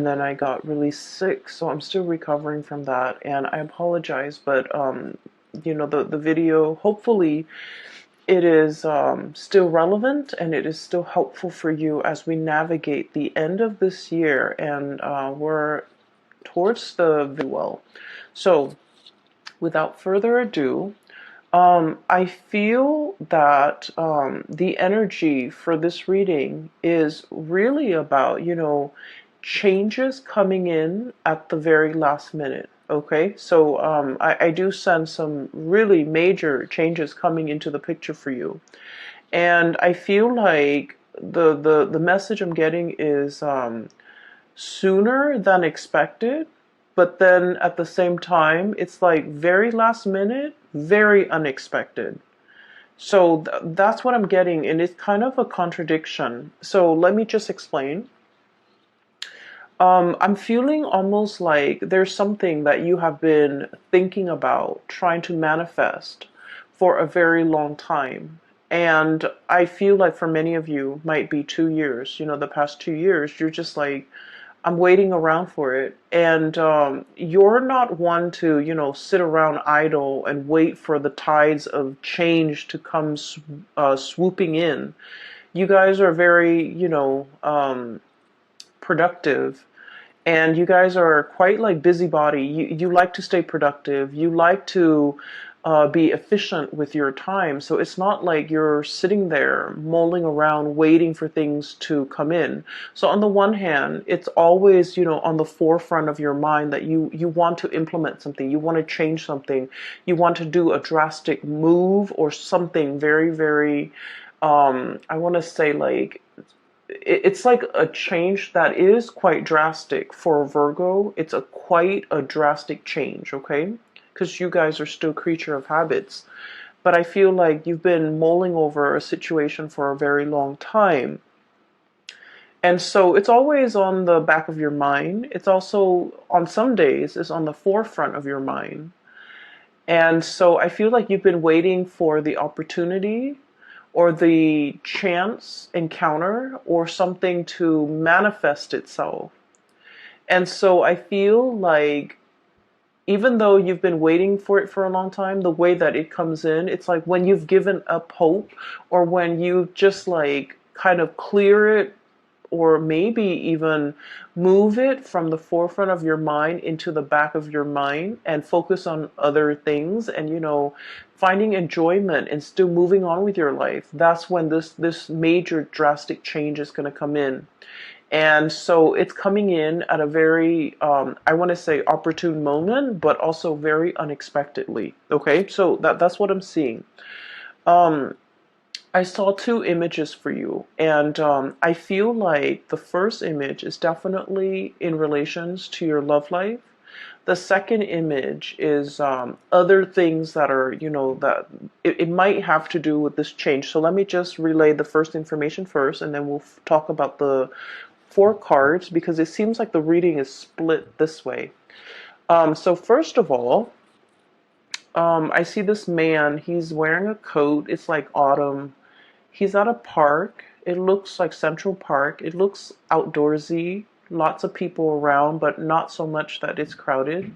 and then I got really sick, so I'm still recovering from that, and I apologize, but you know, the video, hopefully it is still relevant and it is still helpful for you as we navigate the end of this year, and we're towards the well. So without further ado, I feel that the energy for this reading is really about, you know, changes coming in at the very last minute. Okay, so I do sense some really major changes coming into the picture for you, and I feel like the message I'm getting is sooner than expected, but then at the same time, it's like very last minute, very unexpected. So that's what I'm getting, and it's kind of a contradiction. So let me just explain. I'm feeling almost like there's something that you have been thinking about, trying to manifest for a very long time. And I feel like for many of you, might be 2 years, you know, the past 2 years, you're just like, I'm waiting around for it. And you're not one to, you know, sit around idle and wait for the tides of change to come swooping in. You guys are very, you know, productive, and you guys are quite like busybody. You like to stay productive. You like to be efficient with your time. So it's not like you're sitting there mulling around waiting for things to come in. So on the one hand, it's always, you know, on the forefront of your mind that you want to implement something, you want to change something, you want to do a drastic move or something very, very, I want to say like, it's like a change that is quite drastic for Virgo. It's a quite a drastic change, okay? Because you guys are still creature of habits. But I feel like you've been mulling over a situation for a very long time. And so it's always on the back of your mind. It's also, on some days, is on the forefront of your mind. And so I feel like you've been waiting for the opportunity or the chance encounter or something to manifest itself. And so I feel like even though you've been waiting for it for a long time, the way that it comes in, it's like when you've given up hope, or when you just like kind of clear it, or maybe even move it from the forefront of your mind into the back of your mind and focus on other things, and, you know, finding enjoyment and still moving on with your life. That's when this major drastic change is going to come in. And so it's coming in at a very, I want to say opportune moment, but also very unexpectedly. Okay, so that's what I'm seeing. Um, I saw two images for you, and I feel like the first image is definitely in relations to your love life. The second image is other things that are, you know, that it might have to do with this change. So let me just relay the first information first, and then we'll talk about the four cards, because it seems like the reading is split this way. So first of all, I see this man. He's wearing a coat. It's like autumn. He's at a park. It looks like Central Park. It looks outdoorsy. Lots of people around, but not so much that it's crowded.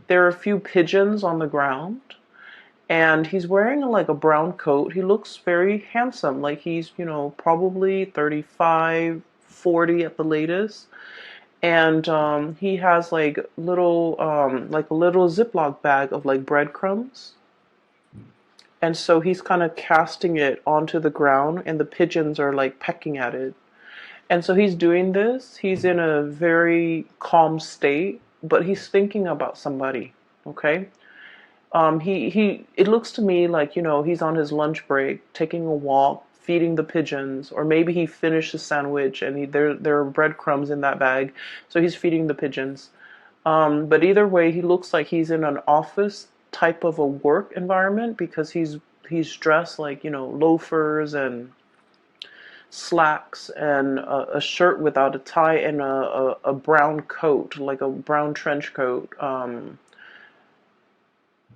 There are a few pigeons on the ground. And he's wearing like a brown coat. He looks very handsome. Like he's, you know, probably 35, 40 at the latest. And he has like a little Ziploc bag of like breadcrumbs. And so he's kind of casting it onto the ground, and the pigeons are like pecking at it. And so he's doing this. He's in a very calm state, but he's thinking about somebody. Okay. It looks to me like, you know, he's on his lunch break, taking a walk, feeding the pigeons, or maybe he finished his sandwich and there are breadcrumbs in that bag, so he's feeding the pigeons. But either way, he looks like he's in an office type of a work environment, because he's dressed like, you know, loafers and slacks and a shirt without a tie, and a brown coat, like a brown trench coat.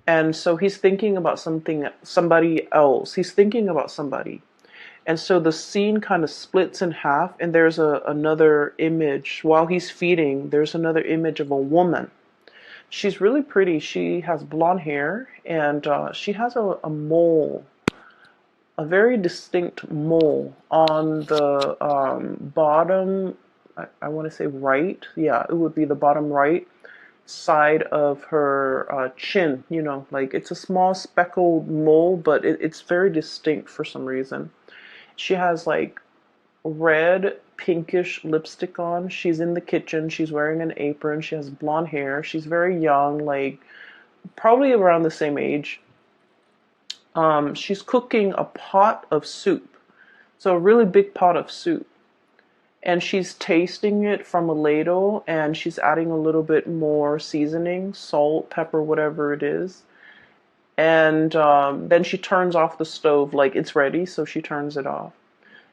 And so he's thinking about somebody else. He's thinking about somebody. And so the scene kind of splits in half, and there's another image. While he's feeding, there's another image of a woman. She's really pretty. She has blonde hair, and she has a mole, a very distinct mole on the bottom, I want to say right. Yeah, it would be the bottom right side of her chin. You know, like it's a small speckled mole, but it's very distinct for some reason. She has like red pinkish lipstick on. She's in the kitchen. She's wearing an apron. She has blonde hair. She's very young, like probably around the same age. She's cooking a pot of soup. So a really big pot of soup. And she's tasting it from a ladle, and she's adding a little bit more seasoning, salt, pepper, whatever it is. And then she turns off the stove, like it's ready, so she turns it off.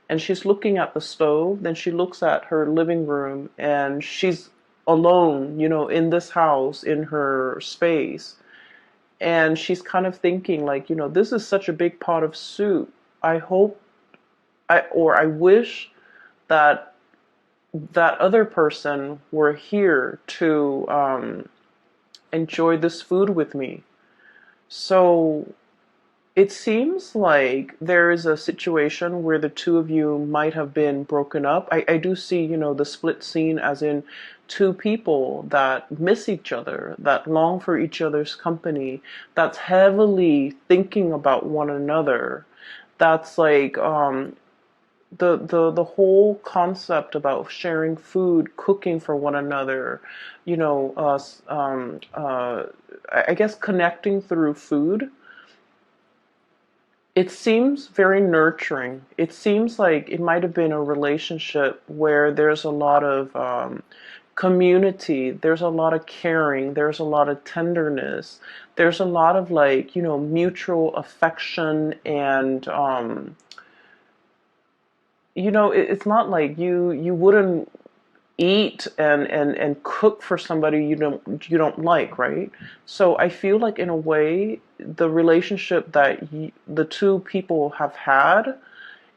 And she's looking at the stove, then she looks at her living room, and she's alone, you know, in this house, in her space. And she's kind of thinking like, you know, this is such a big pot of soup. I hope I wish that that other person were here to enjoy this food with me. So it seems like there is a situation where the two of you might have been broken up. I do see, you know, the split scene as in two people that miss each other, that long for each other's company, that's heavily thinking about one another. That's like the whole concept about sharing food, cooking for one another, you know, I guess connecting through food. It seems very nurturing. It seems like it might have been a relationship where there's a lot of community, there's a lot of caring, there's a lot of tenderness, there's a lot of like, you know, mutual affection and you know, it's not like you wouldn't eat and cook for somebody you don't like, right? So I feel like in a way the relationship that the two people have had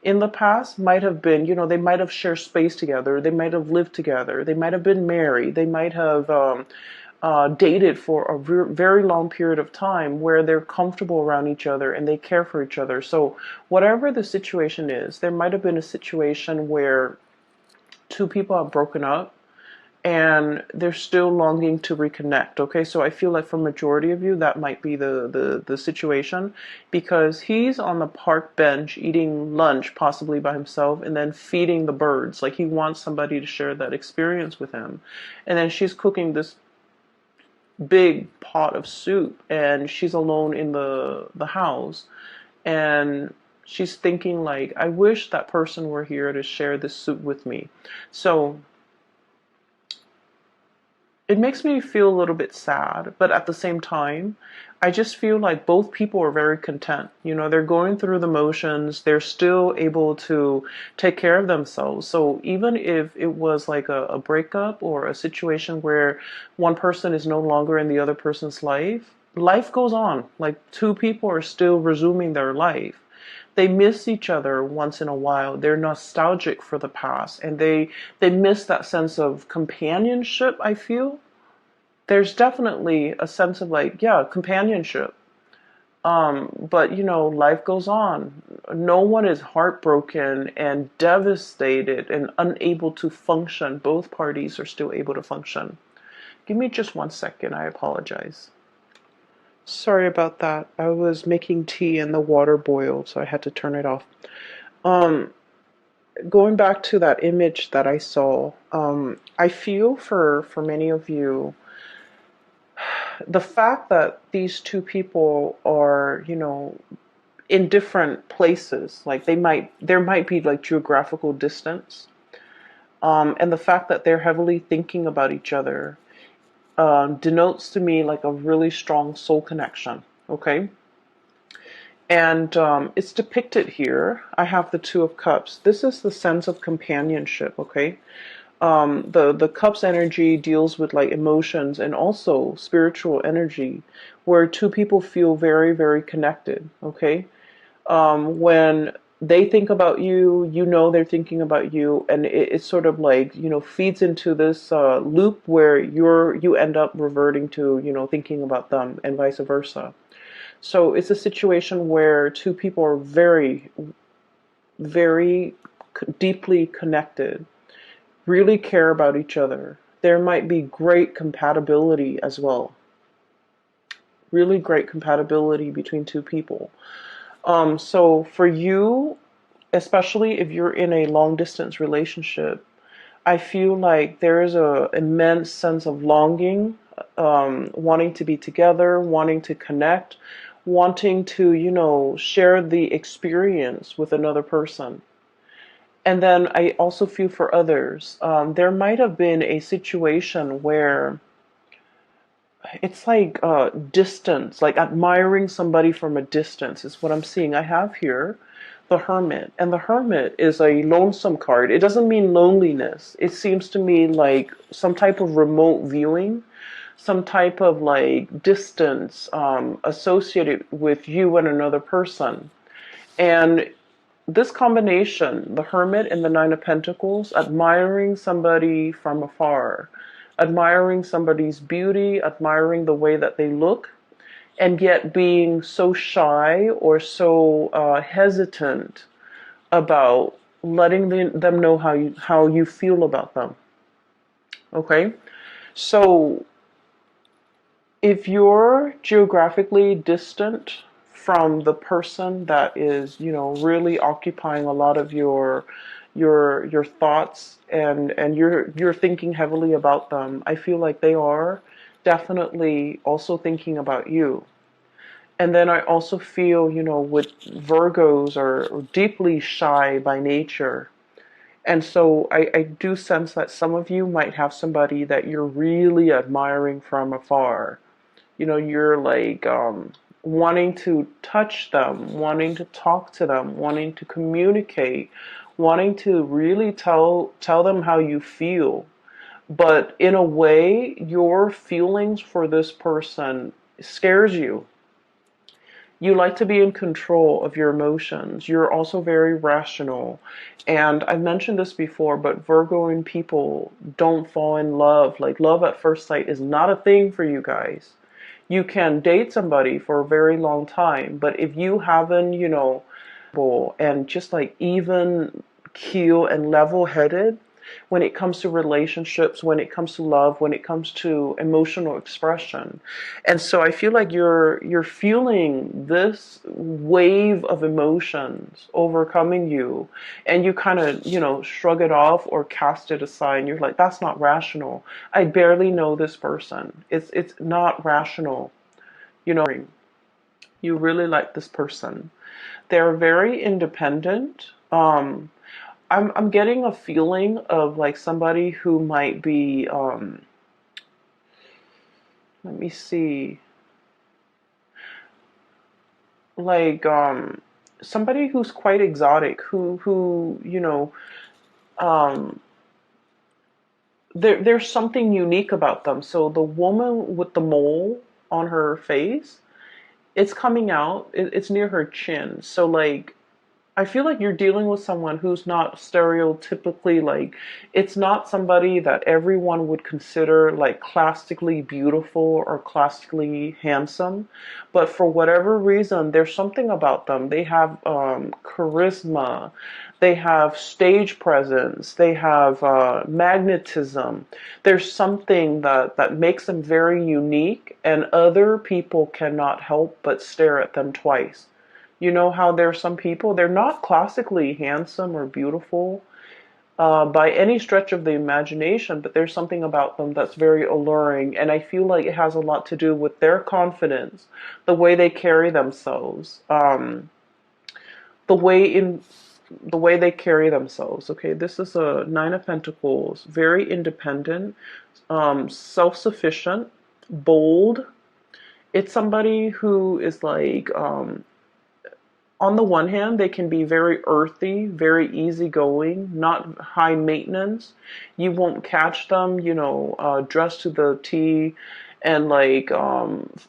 in the past might have been, you know, they might have shared space together, they might have lived together, they might have been married, they might have dated for a very long period of time where they're comfortable around each other and they care for each other. So whatever the situation is, there might have been a situation where two people have broken up and they're still longing to reconnect. Okay, so I feel like for majority of you that might be the situation, because he's on the park bench eating lunch possibly by himself and then feeding the birds, like he wants somebody to share that experience with him. And then she's cooking this big pot of soup and she's alone in the house, and she's thinking like, I wish that person were here to share this soup with me. So it makes me feel a little bit sad, but at the same time, I just feel like both people are very content. You know, they're going through the motions, they're still able to take care of themselves. So even if it was like a breakup or a situation where one person is no longer in the other person's life, life goes on. Like two people are still resuming their life. They miss each other once in a while. They're nostalgic for the past, and they miss that sense of companionship. I feel there's definitely a sense of like, yeah, companionship. But you know, life goes on. No one is heartbroken and devastated and unable to function. Both parties are still able to function. Give me just 1 second. I apologize. Sorry about that. I was making tea and the water boiled, so I had to turn it off. Um, Going back to that image that I saw, I feel for many of you, the fact that these two people are, you know, in different places, like there might be like geographical distance, and the fact that they're heavily thinking about each other denotes to me like a really strong soul connection. Okay. And it's depicted here. I have the Two of Cups. This is the sense of companionship, okay? The Cups energy deals with like emotions and also spiritual energy, where two people feel very, very connected, okay? When they think about you, you know they're thinking about you, and it's sort of like, feeds into this loop where you end up reverting to, thinking about them and vice versa. So it's a situation where two people are very, very deeply connected, really care about each other. There might be great compatibility as well. Really great compatibility between two people. So for you, especially if you're in a long distance relationship, I feel like there is a immense sense of longing, wanting to be together, wanting to connect, wanting to, share the experience with another person. And then I also feel for others, there might have been a situation where it's like distance, like admiring somebody from a distance is what I'm seeing. I have here the Hermit, and the Hermit is a lonesome card. It doesn't mean loneliness. It seems to me like some type of remote viewing, some type of like distance associated with you and another person. And this combination, the Hermit and the Nine of Pentacles, admiring somebody from afar, admiring somebody's beauty, admiring the way that they look, and yet being so shy or so hesitant about letting them know how you feel about them. Okay? So if you're geographically distant from the person that is, really occupying a lot of your thoughts, and you're thinking heavily about them, I feel like they are definitely also thinking about you. And then I also feel, with Virgos are deeply shy by nature. And so I do sense that some of you might have somebody that you're really admiring from afar. You're like wanting to touch them, wanting to talk to them, wanting to communicate, wanting to really tell them how you feel. But in a way, your feelings for this person scares you. You like to be in control of your emotions. You're also very rational. And I've mentioned this before, but Virgo people don't fall in love. Like, love at first sight is not a thing for you guys. You can date somebody for a very long time, but if you haven't, and just like even keel and level headed when it comes to relationships, when it comes to love, when it comes to emotional expression. And so I feel like you're feeling this wave of emotions overcoming you, and you kind of, shrug it off or cast it aside. And you're like, that's not rational. I barely know this person. It's not rational. You really like this person. They're very independent. I'm getting a feeling of like somebody who might be, let me see, like somebody who's quite exotic, who um, there's something unique about them. So the woman with the mole on her face, it's coming out. It's near her chin. So like, I feel like you're dealing with someone who's not stereotypically like, it's not somebody that everyone would consider like classically beautiful or classically handsome. But for whatever reason, there's something about them. They have charisma, they have stage presence, they have magnetism. There's something that makes them very unique, and other people cannot help but stare at them twice. You know how there are some people, they're not classically handsome or beautiful by any stretch of the imagination, but there's something about them that's very alluring. And I feel like it has a lot to do with their confidence, the way they carry themselves, the way in the way they carry themselves. Okay, this is a Nine of Pentacles, very independent, self-sufficient, bold. It's somebody who is like, on the one hand, they can be very earthy, very easygoing, not high maintenance. You won't catch them, dressed to the T and like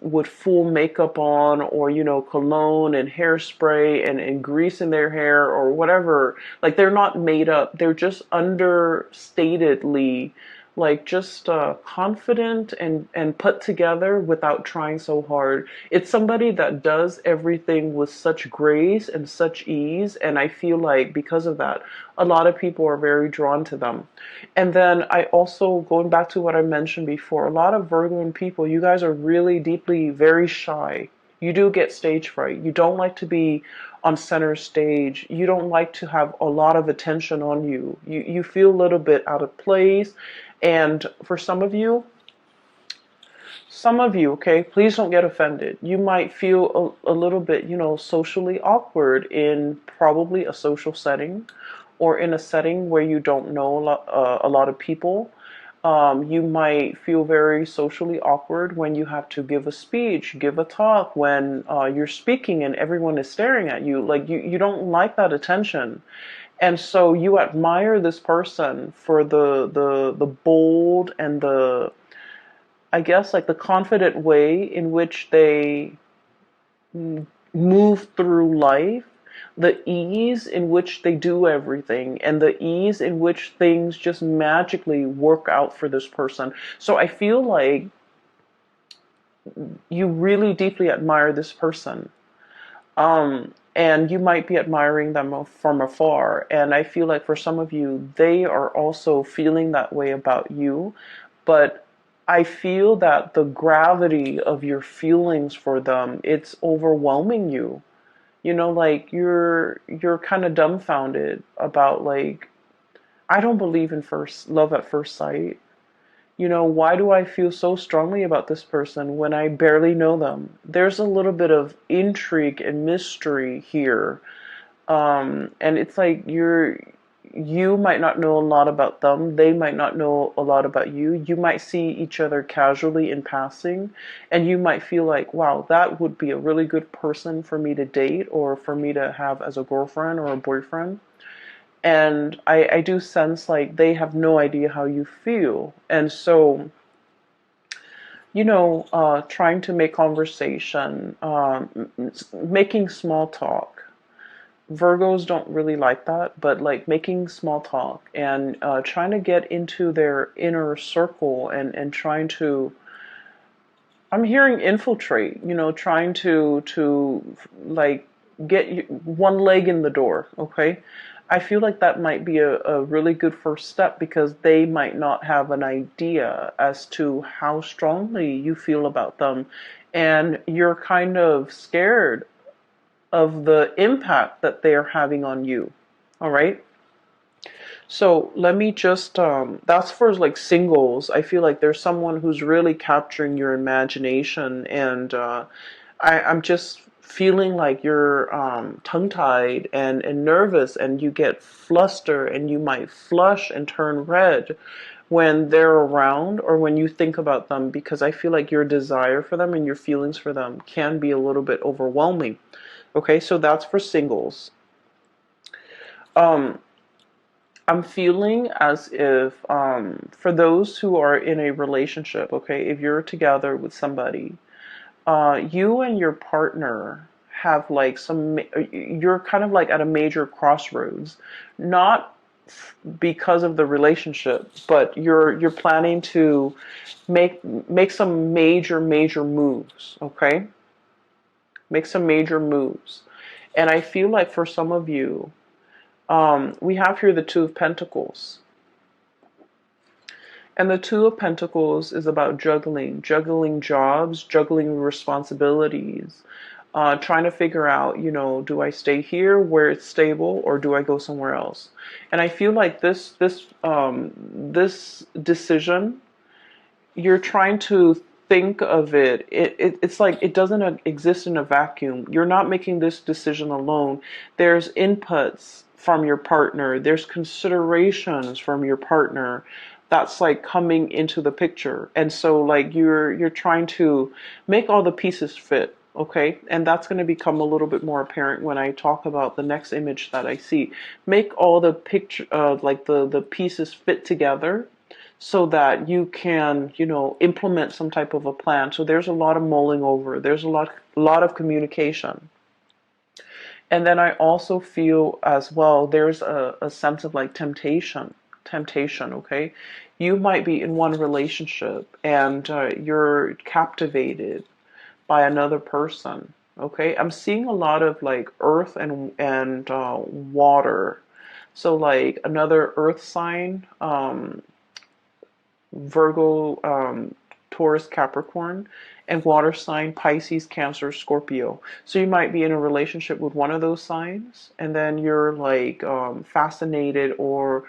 with full makeup on, or cologne and hairspray and grease in their hair or whatever. Like they're not made up, they're just understatedly like just confident and put together without trying so hard. It's somebody that does everything with such grace and such ease, and I feel like because of that, a lot of people are very drawn to them. And then I also, going back to what I mentioned before, a lot of Virgo people, you guys are really deeply very shy. You do get stage fright. You don't like to be on center stage. You don't like to have a lot of attention on you. You feel a little bit out of place. And for some of you, okay, please don't get offended. You might feel a little bit, socially awkward in probably a social setting, or in a setting where you don't know a lot of people. You might feel very socially awkward when you have to give a speech, give a talk, when you're speaking and everyone is staring at you. Like you don't like that attention. And so you admire this person for the bold and the, I guess, like the confident way in which they move through life, the ease in which they do everything, and the ease in which things just magically work out for this person. So I feel like you really deeply admire this person. And you might be admiring them from afar. And I feel like for some of you, they are also feeling that way about you. But I feel that the gravity of your feelings for them, it's overwhelming you. Like you're kind of dumbfounded about, like, I don't believe in first love at first sight. Why do I feel so strongly about this person when I barely know them? There's a little bit of intrigue and mystery here. And it's like you might not know a lot about them. They might not know a lot about you. You might see each other casually in passing, and you might feel like, wow, that would be a really good person for me to date or for me to have as a girlfriend or a boyfriend. And I do sense like they have no idea how you feel. And so, trying to make conversation, making small talk. Virgos don't really like that, but like making small talk and trying to get into their inner circle and trying to, I'm hearing infiltrate, trying to like get one leg in the door, okay? I feel like that might be a really good first step, because they might not have an idea as to how strongly you feel about them. And you're kind of scared of the impact that they are having on you. All right. So let me just, that's for like singles. I feel like there's someone who's really capturing your imagination, and I'm just feeling like you're tongue-tied and nervous, and you get flustered, and you might flush and turn red when they're around or when you think about them, because I feel like your desire for them and your feelings for them can be a little bit overwhelming. Okay, so that's for singles. Um, I'm feeling as if, for those who are in a relationship, okay, if you're together with somebody, you and your partner have like you're kind of like at a major crossroads, not because of the relationship, but you're planning to make some major moves, okay? Make some major moves. And I feel like for some of you, we have here the Two of Pentacles. And the Two of Pentacles is about juggling jobs, juggling responsibilities, trying to figure out, do I stay here where it's stable, or do I go somewhere else? And I feel like this decision, you're trying to think of it's like it doesn't exist in a vacuum. You're not making this decision alone. There's inputs from your partner, there's considerations from your partner that's like coming into the picture. And so like you're trying to make all the pieces fit. Okay, and that's going to become a little bit more apparent when I talk about the next image that I see. Make all the picture, like the pieces fit together, so that you can, implement some type of a plan. So there's a lot of mulling over. There's a lot of communication. And then I also feel as well, there's a sense of like temptation, okay? You might be in one relationship and you're captivated by another person, okay? I'm seeing a lot of like earth and water. So like another earth sign, Virgo, Taurus, Capricorn, and water sign Pisces, Cancer, Scorpio. So you might be in a relationship with one of those signs, and then you're like fascinated or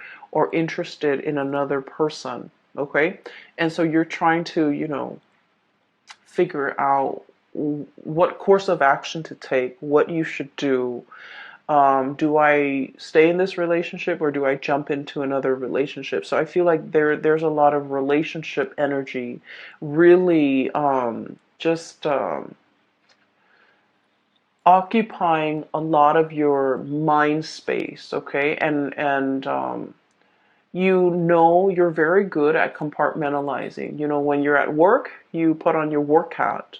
interested in another person. Okay, and so you're trying to figure out what course of action to take, what you should do. Do I stay in this relationship or do I jump into another relationship? So I feel like there's a lot of relationship energy, really just occupying a lot of your mind space. Okay, and you're very good at compartmentalizing. When you're at work, you put on your work hat,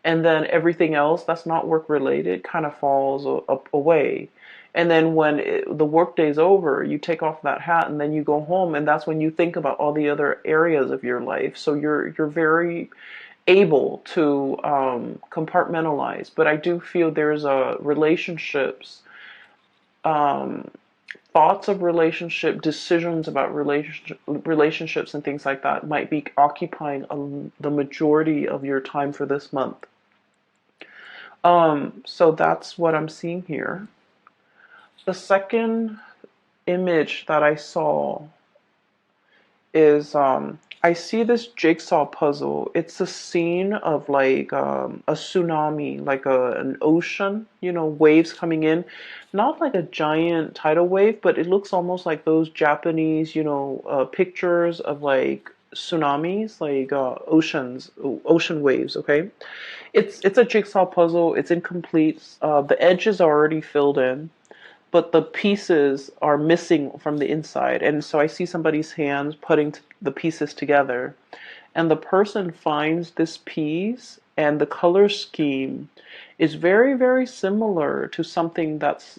and then everything else that's not work related kind of falls away. And then when the work day's over, you take off that hat and then you go home, and that's when you think about all the other areas of your life. So you're very able to compartmentalize. But I do feel there's relationships, um, thoughts of relationship, decisions about relationships and things like that might be occupying the majority of your time for this month. So that's what I'm seeing here. The second image that I saw is I see this jigsaw puzzle. It's a scene of like a tsunami, like an ocean, waves coming in. Not like a giant tidal wave, but it looks almost like those Japanese, pictures of like tsunamis, like ocean waves, okay? It's a jigsaw puzzle. It's incomplete. The edges are already filled in, but the pieces are missing from the inside. And so I see somebody's hands putting the pieces together. And the person finds this piece, and the color scheme is very, very similar to something that's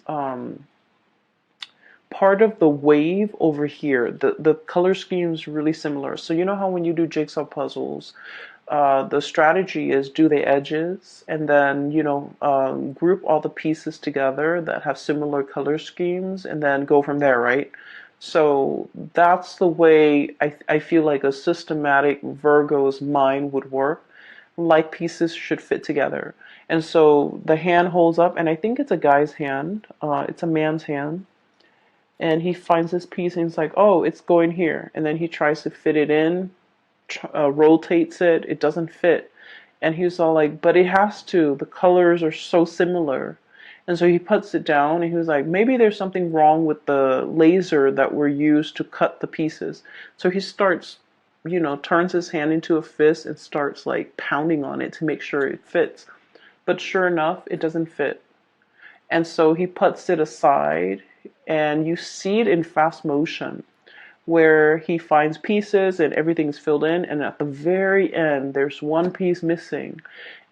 part of the wave over here. The color scheme is really similar. So you know how when you do jigsaw puzzles, the strategy is do the edges and then group all the pieces together that have similar color schemes and then go from there, right? So that's the way I feel like a systematic Virgo's mind would work. Like pieces should fit together. And so the hand holds up, and I think it's a guy's hand. It's a man's hand. And he finds this piece and he's like, oh, it's going here. And then he tries to fit it in, rotates it, it doesn't fit. And he was all like, but it has to. The colors are so similar. And so he puts it down and he was like, maybe there's something wrong with the laser that were used to cut the pieces. So he starts, turns his hand into a fist and starts like pounding on it to make sure it fits. But sure enough, it doesn't fit. And so he puts it aside, and you see it in fast motion where he finds pieces and everything's filled in, and at the very end there's one piece missing,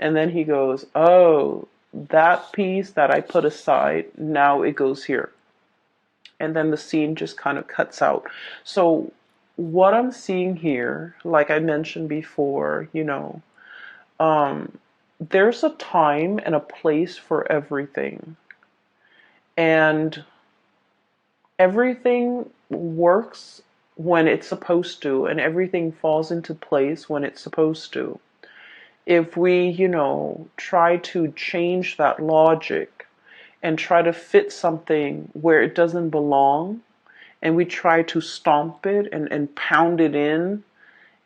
and then he goes, oh, that piece that I put aside, now it goes here. And then the scene just kind of cuts out. So what I'm seeing here, like I mentioned before, there's a time and a place for everything, and everything works when it's supposed to, and everything falls into place when it's supposed to. If we, try to change that logic and try to fit something where it doesn't belong, and we try to stomp it and pound it in,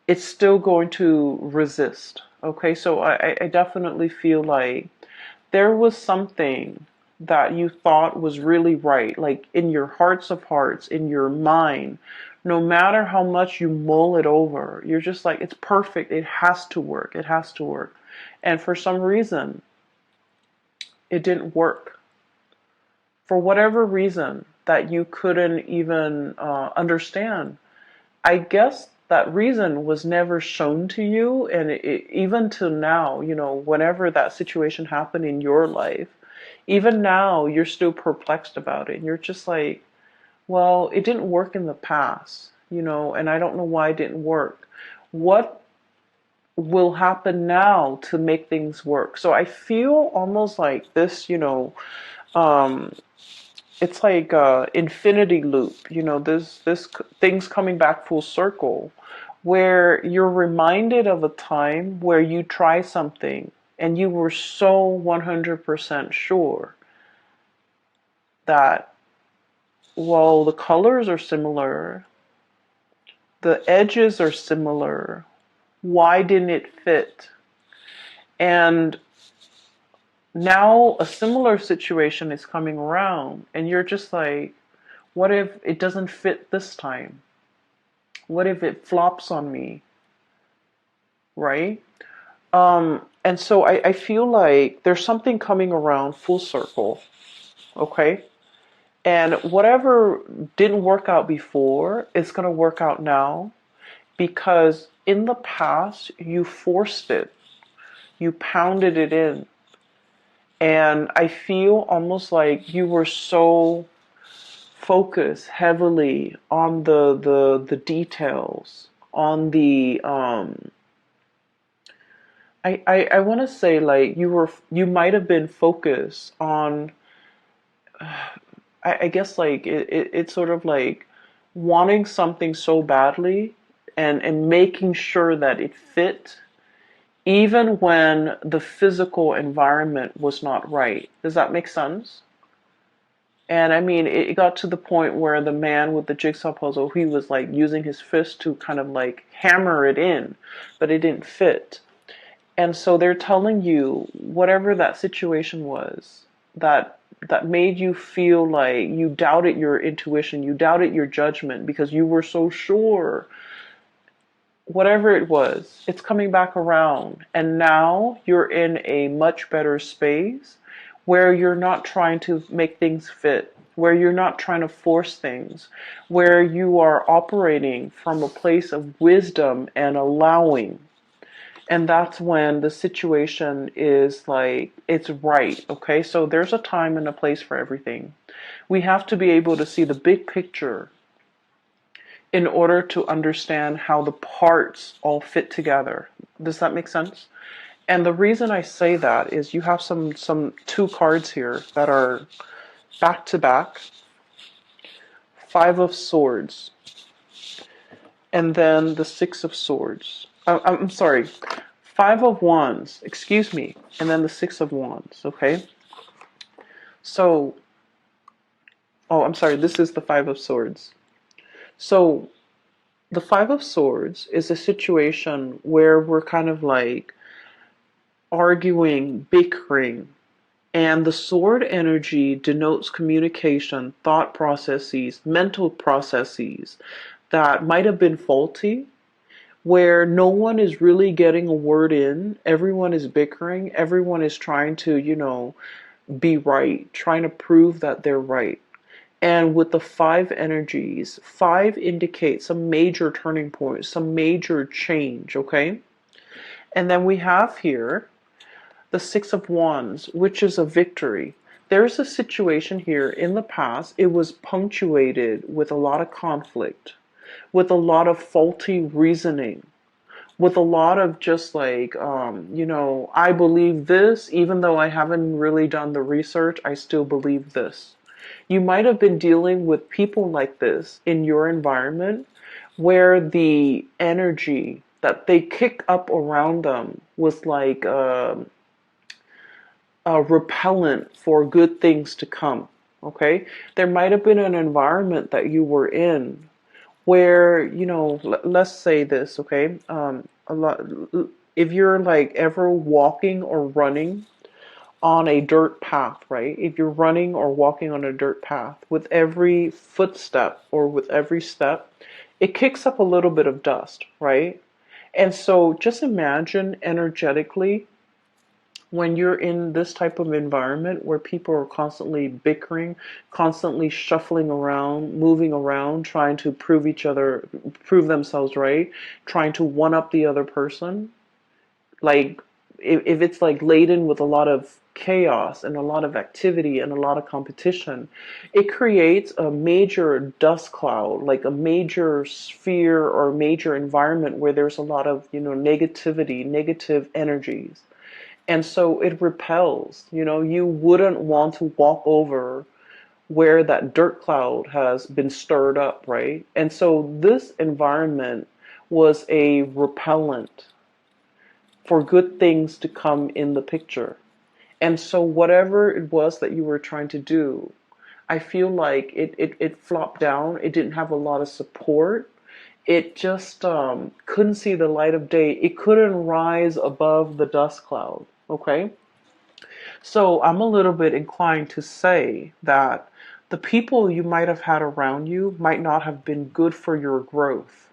it's still going to resist. Okay, so I definitely feel like there was something that you thought was really right, like in your hearts of hearts, in your mind, no matter how much you mull it over, you're just like, it's perfect, it has to work, it has to work. And for some reason, it didn't work. For whatever reason that you couldn't even understand. I guess that reason was never shown to you. And even till now, whenever that situation happened in your life, even now, you're still perplexed about it. And you're just like, well, it didn't work in the past, and I don't know why it didn't work. What will happen now to make things work? So I feel almost like this, um, it's like a infinity loop, this things coming back full circle, where you're reminded of a time where you try something and you were so 100% sure that, well, the colors are similar, the edges are similar, why didn't it fit? And now a similar situation is coming around and you're just like, what if it doesn't fit this time? What if it flops on me? Right? And so I feel like there's something coming around full circle. Okay? And whatever didn't work out before is going to work out now, because in the past you forced it, you pounded it in. And I feel almost like you were so focused heavily on the details, on the I want to say, like, you might have been focused on, I guess, like it's sort of like wanting something so badly, and making sure that it fit even when the physical environment was not right. Does that make sense? And I mean, it got to the point where the man with the jigsaw puzzle, he was like using his fist to kind of like hammer it in, but it didn't fit. And so they're telling you, whatever that situation was, that made you feel like you doubted your intuition, you doubted your judgment because you were so sure. Whatever it was, it's coming back around. And now you're in a much better space where you're not trying to make things fit, where you're not trying to force things, where you are operating from a place of wisdom and allowing. And that's when the situation is like, it's right. Okay, so there's a time and a place for everything. We have to be able to see the big picture in order to understand how the parts all fit together. Does that make sense? And the reason I say that is you have some two cards here that are back to back. Five of Swords, and then the Six of Swords. I'm sorry, Five of Wands, excuse me, and then the Six of Wands, okay? So, oh, I'm sorry, this is the Five of Swords. So, the Five of Swords is a situation where we're kind of like arguing, bickering, and the sword energy denotes communication, thought processes, mental processes that might have been faulty, where no one is really getting a word in. Everyone is bickering. Everyone is trying to, be right, trying to prove that they're right. And with the five energies, five indicates some major turning points, some major change, okay? And then we have here the Six of Wands, which is a victory. There's a situation here in the past, it was punctuated with a lot of conflict, with a lot of faulty reasoning, with a lot of just like, I believe this, even though I haven't really done the research, I still believe this. You might have been dealing with people like this in your environment, where the energy that they kick up around them was like a repellent for good things to come. Okay? There might have been an environment that you were in where, let's say this, okay? A lot, if you're like ever walking or running on a dirt path, right? If you're running or walking on a dirt path, with every footstep or with every step, it kicks up a little bit of dust, right? And so just imagine energetically when you're in this type of environment where people are constantly bickering, constantly shuffling around, moving around, trying to prove themselves right, trying to one up the other person, like if it's like laden with a lot of chaos and a lot of activity and a lot of competition, it creates a major dust cloud, like a major sphere or major environment where there's a lot of, negativity, negative energies. And so it repels. You wouldn't want to walk over where that dirt cloud has been stirred up, right? And so this environment was a repellent for good things to come in the picture. And so whatever it was that you were trying to do, I feel like it flopped down. It didn't have a lot of support. It just couldn't see the light of day. It couldn't rise above the dust cloud. Okay? So I'm a little bit inclined to say that the people you might have had around you might not have been good for your growth.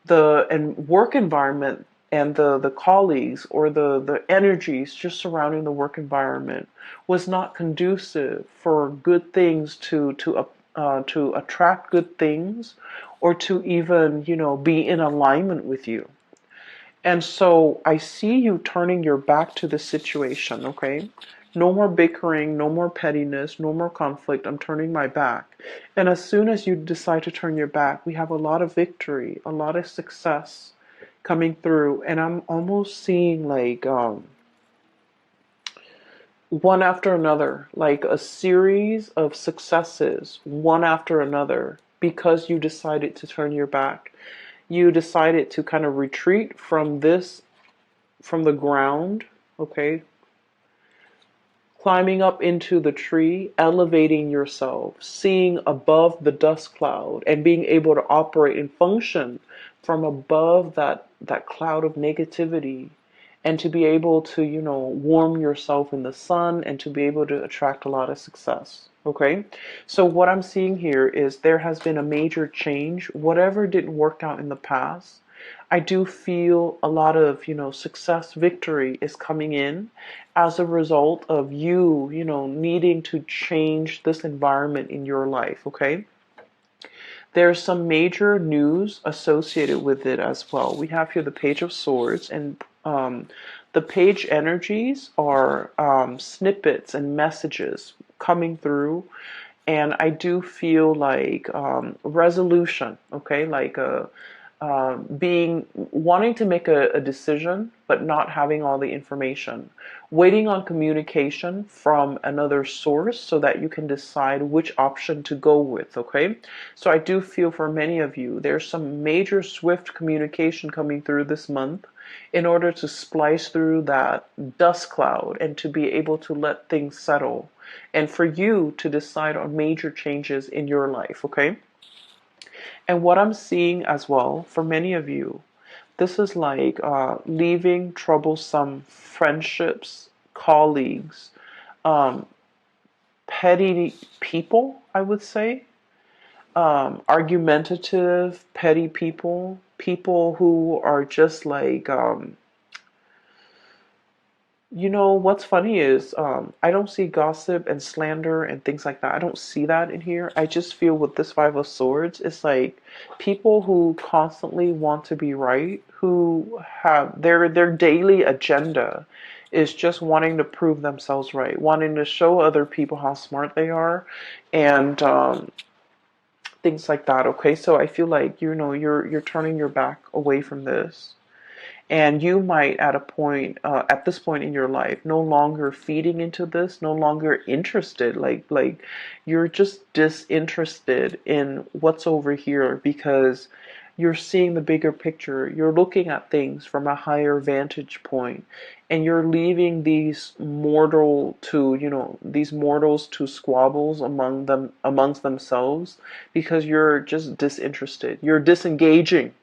The and work environment and the colleagues or the energies just surrounding the work environment was not conducive for good things to attract good things or to even be in alignment with you. And so I see you turning your back to the situation, okay? No more bickering, no more pettiness, no more conflict. I'm turning my back. And as soon as you decide to turn your back, we have a lot of victory, a lot of success coming through. And I'm almost seeing like one after another, like a series of successes, one after another, because you decided to turn your back. You decided to kind of retreat from from the ground, okay? Climbing up into the tree, elevating yourself, seeing above the dust cloud, and being able to operate and function from above that cloud of negativity, and to be able to, warm yourself in the sun and to be able to attract a lot of success. Okay? So what I'm seeing here is there has been a major change. Whatever didn't work out in the past, I do feel a lot of, success, victory is coming in as a result of you, needing to change this environment in your life, okay? There's some major news associated with it as well. We have here the Page of Swords, and the page energies are snippets and messages coming through. And I do feel like resolution, okay, like being wanting to make a decision but not having all the information, waiting on communication from another source so that you can decide which option to go with. Okay, so I do feel for many of you there's some major swift communication coming through this month in order to splice through that dust cloud and to be able to let things settle and for you to decide on major changes in your life. Okay, and what I'm seeing as well for many of you, this is like leaving troublesome friendships, colleagues, um, petty people, I would say, argumentative, petty people, people who are just like, what's funny is I don't see gossip and slander and things like that. I don't see that in here. I just feel with this Five of Swords, it's like people who constantly want to be right, who have their daily agenda is just wanting to prove themselves right, wanting to show other people how smart they are, and things like that. Okay, so I feel like you're turning your back away from this. And you might at this point in your life, no longer feeding into this, no longer interested, like you're just disinterested in what's over here because you're seeing the bigger picture. You're looking at things from a higher vantage point, and you're leaving these mortals to squabbles amongst themselves because you're just disinterested. You're disengaging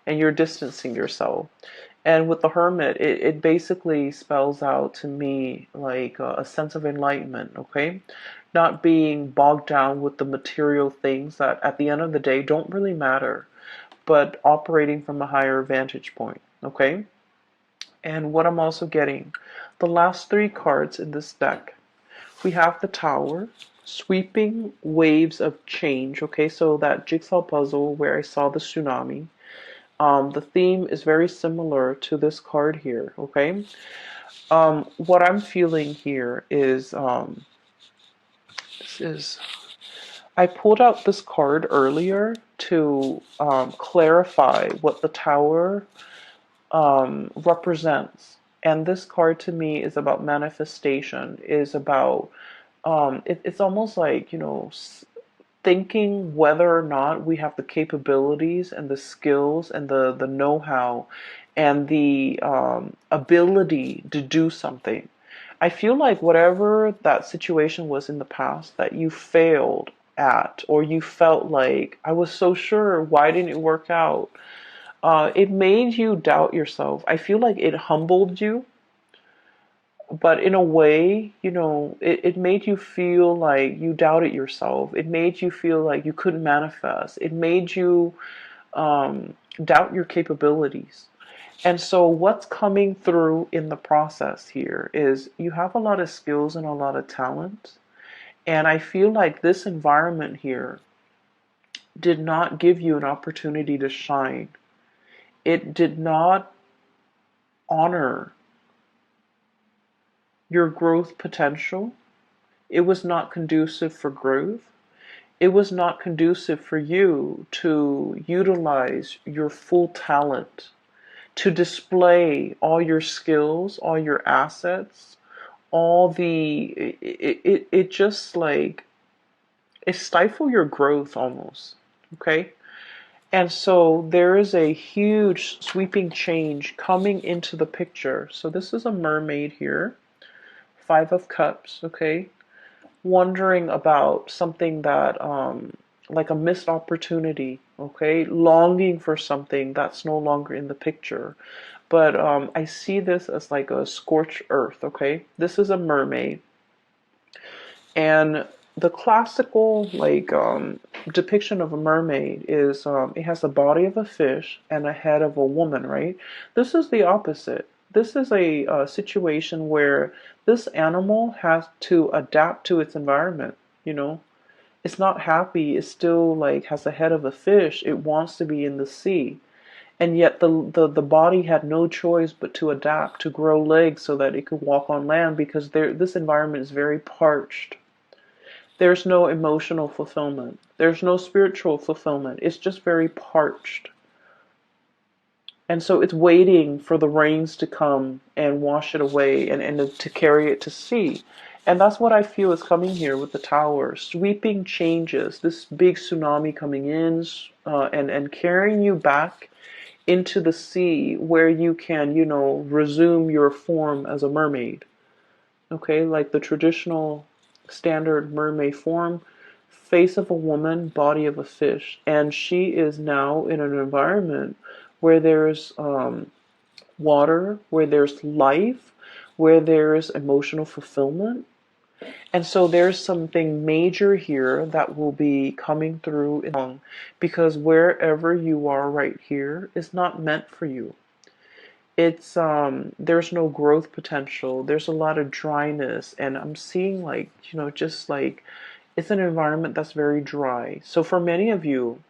and you're distancing yourself. And with the Hermit, it basically spells out to me like a sense of enlightenment, okay? Not being bogged down with the material things that at the end of the day don't really matter, but operating from a higher vantage point, okay? And what I'm also getting, the last three cards in this deck, we have the Tower, sweeping waves of change. Okay, so that jigsaw puzzle where I saw the tsunami, the theme is very similar to this card here. Okay, what I'm feeling here is this is I pulled out this card earlier to clarify what the Tower represents. And this card to me is about manifestation, is about, it's almost like, thinking whether or not we have the capabilities and the skills and the know-how and the ability to do something. I feel like whatever that situation was in the past that you failed at, or you felt like, I was so sure, why didn't it work out? It made you doubt yourself. I feel like it humbled you, but in a way, it made you feel like you doubted yourself. It made you feel like you couldn't manifest. It made you doubt your capabilities. And so, what's coming through in the process here is you have a lot of skills and a lot of talent. And I feel like this environment here did not give you an opportunity to shine. It did not honor your growth potential. It was not conducive for growth. It was not conducive for you to utilize your full talent, to display all your skills, all your assets, all it just like, it stifled your growth almost. Okay? And so there is a huge sweeping change coming into the picture. So this is a mermaid here, Five of Cups, okay? Wondering about something that, like a missed opportunity, okay? Longing for something that's no longer in the picture. But I see this as like a scorched earth, okay? This is a mermaid. And the classical like depiction of a mermaid is it has the body of a fish and a head of a woman, right? This is the opposite. This is a situation where this animal has to adapt to its environment. You know, it's not happy. It still like has the head of a fish. It wants to be in the sea, and yet the body had no choice but to adapt, to grow legs so that it could walk on land, because this environment is very parched. There's no emotional fulfillment. There's no spiritual fulfillment. It's just very parched. And so it's waiting for the rains to come and wash it away, and to carry it to sea. And that's what I feel is coming here with the Tower. Sweeping changes, this big tsunami coming in, and carrying you back into the sea where you can, resume your form as a mermaid. Okay, like the traditional standard mermaid form, face of a woman, body of a fish. And she is now in an environment where there's water, where there's life, where there's emotional fulfillment. And so there's something major here that will be coming through because wherever you are right here is not meant for you. It's there's no growth potential. There's a lot of dryness, and I'm seeing like, just like it's an environment that's very dry. So for many of you,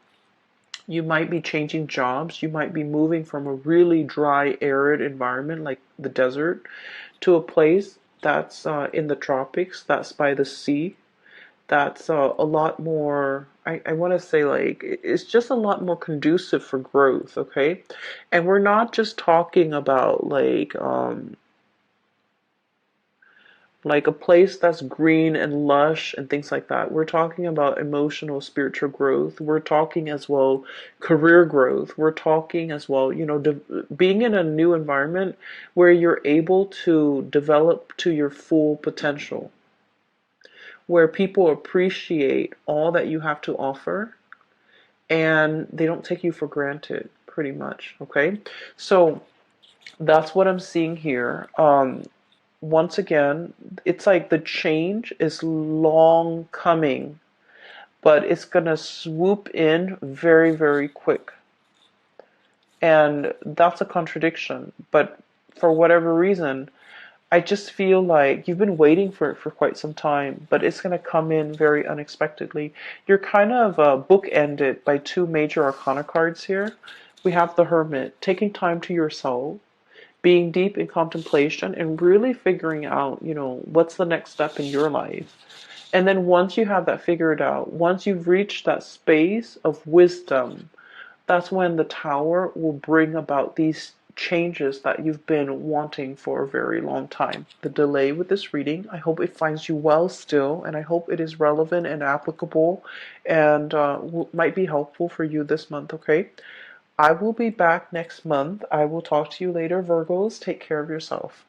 you might be changing jobs. You might be moving from a really dry, arid environment like the desert to a place that's in the tropics, that's by the sea, that's a lot more, I want to say, like, it's just a lot more conducive for growth, okay? And we're not just talking about like a place that's green and lush and things like that. We're talking about emotional, spiritual growth. We're talking as well career growth. We're talking as well, being in a new environment where you're able to develop to your full potential, where people appreciate all that you have to offer and they don't take you for granted, pretty much. Okay, so that's what I'm seeing here. Once again, it's like the change is long coming, but it's gonna swoop in very, very quick. And that's a contradiction. But for whatever reason, I just feel like you've been waiting for it for quite some time, but it's going to come in very unexpectedly. You're kind of bookended by two major arcana cards here. We have the Hermit, taking time to yourself, being deep in contemplation, and really figuring out, what's the next step in your life. And then once you have that figured out, once you've reached that space of wisdom, that's when the Tower will bring about these changes that you've been wanting for a very long time. The delay with this reading, I hope it finds you well still, and I hope it is relevant and applicable and might be helpful for you this month, okay? I will be back next month. I will talk to you later, Virgos. Take care of yourself.